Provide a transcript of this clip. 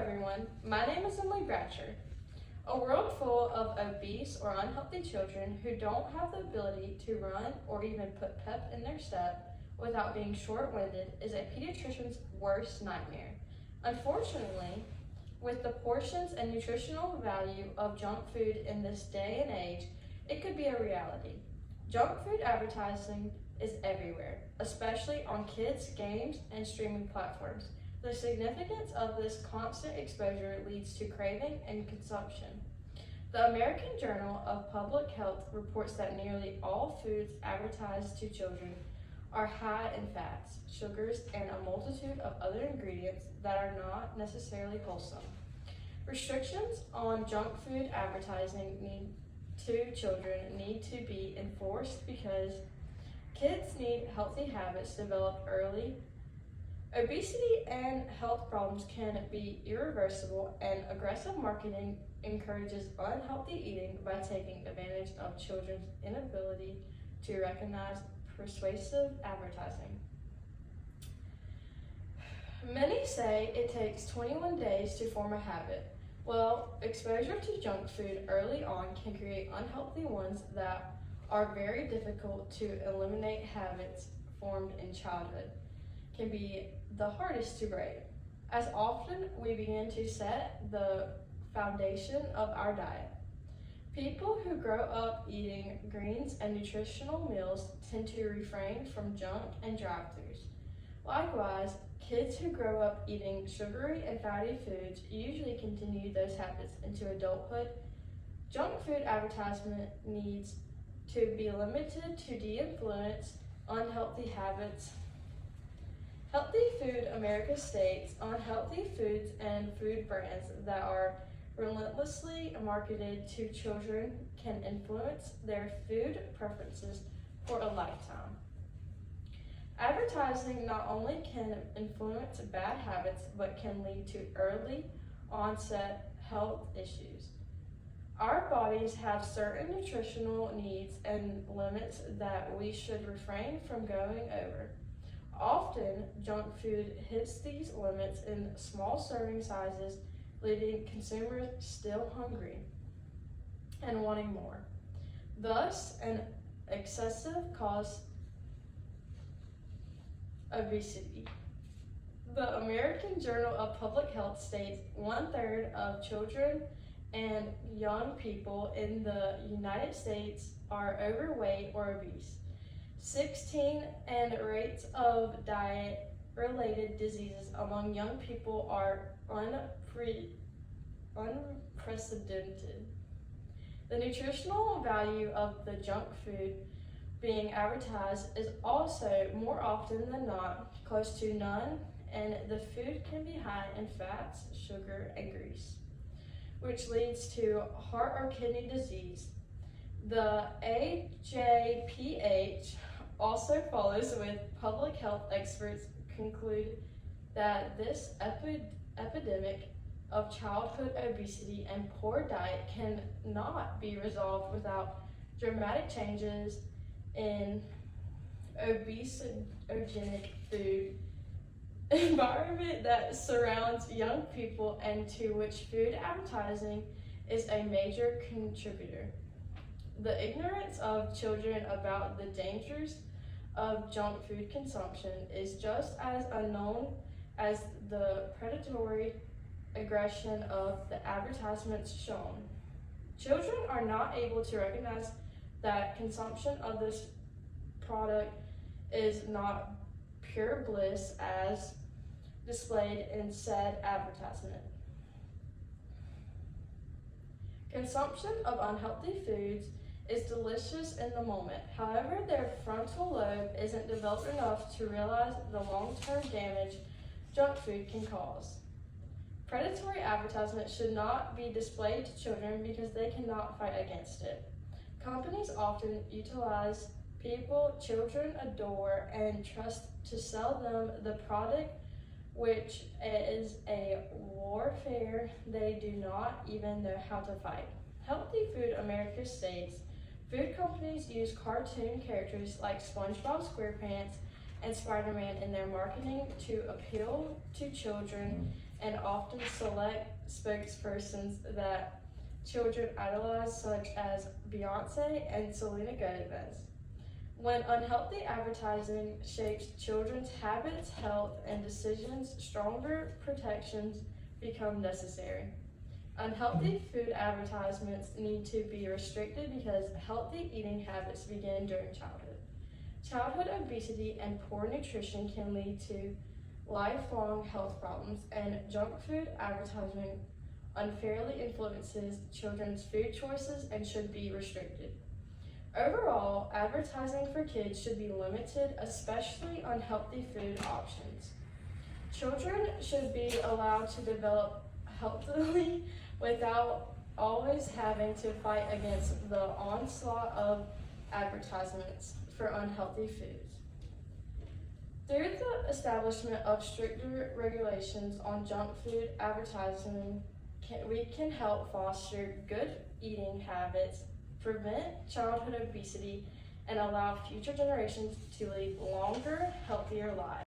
everyone, my name is Emily Bratcher. A world full of obese or unhealthy children who don't have the ability to run or even put pep in their step without being short-winded is a pediatrician's worst nightmare. Unfortunately, with the portions and nutritional value of junk food in this day and age, it could be a reality. Junk food advertising is everywhere, especially on kids' games and streaming platforms. The significance of this constant exposure leads to craving and consumption. The American Journal of Public Health reports that nearly all foods advertised to children are high in fats, sugars, and a multitude of other ingredients that are not necessarily wholesome. Restrictions on junk food advertising to children need to be enforced because kids need healthy habits developed early. Obesity and health problems can be irreversible, and aggressive marketing encourages unhealthy eating by taking advantage of children's inability to recognize persuasive advertising. Many say it takes 21 days to form a habit. Well, exposure to junk food early on can create unhealthy ones that are very difficult to eliminate. Habits formed in childhood can be the hardest to break, as often we begin to set the foundation of our diet. People who grow up eating greens and nutritional meals tend to refrain from junk and drive-thrus. Likewise, kids who grow up eating sugary and fatty foods usually continue those habits into adulthood. Junk food advertisement needs to be limited to de-influence unhealthy habits. Healthy Food America states unhealthy foods and food brands that are relentlessly marketed to children can influence their food preferences for a lifetime. Advertising not only can influence bad habits, but can lead to early onset health issues. Our bodies have certain nutritional needs and limits that we should refrain from going over. Often, junk food hits these limits in small serving sizes, leaving consumers still hungry and wanting more. Thus, an excessive cause obesity. The American Journal of Public Health states 1/3 of children and young people in the United States are overweight or obese. 16 and rates of diet-related diseases among young people are unprecedented. The nutritional value of the junk food being advertised is also, more often than not, close to none, and the food can be high in fats, sugar, and grease, which leads to heart or kidney disease. The AJPH also follows with public health experts conclude that this epidemic of childhood obesity and poor diet cannot be resolved without dramatic changes in obesogenic food environment that surrounds young people and to which food advertising is a major contributor. The ignorance of children about the dangers of junk food consumption is just as unknown as the predatory aggression of the advertisements shown. Children are not able to recognize that consumption of this product is not pure bliss as displayed in said advertisement. Consumption of unhealthy foods is delicious in the moment. However, their frontal lobe isn't developed enough to realize the long-term damage junk food can cause. Predatory advertisements should not be displayed to children because they cannot fight against it. Companies often utilize people children adore and trust to sell them the product, which is a warfare they do not even know how to fight. Healthy Food America states food companies use cartoon characters like SpongeBob SquarePants and Spider-Man in their marketing to appeal to children and often select spokespersons that children idolize, such as Beyonce and Selena Gomez. When unhealthy advertising shapes children's habits, health, and decisions, stronger protections become necessary. Unhealthy food advertisements need to be restricted because healthy eating habits begin during childhood. Childhood obesity and poor nutrition can lead to lifelong health problems, and junk food advertising unfairly influences children's food choices and should be restricted. Overall, advertising for kids should be limited, especially unhealthy food options. Children should be allowed to develop healthily without always having to fight against the onslaught of advertisements for unhealthy foods. Through the establishment of stricter regulations on junk food advertising, we can help foster good eating habits, prevent childhood obesity, and allow future generations to lead longer, healthier lives.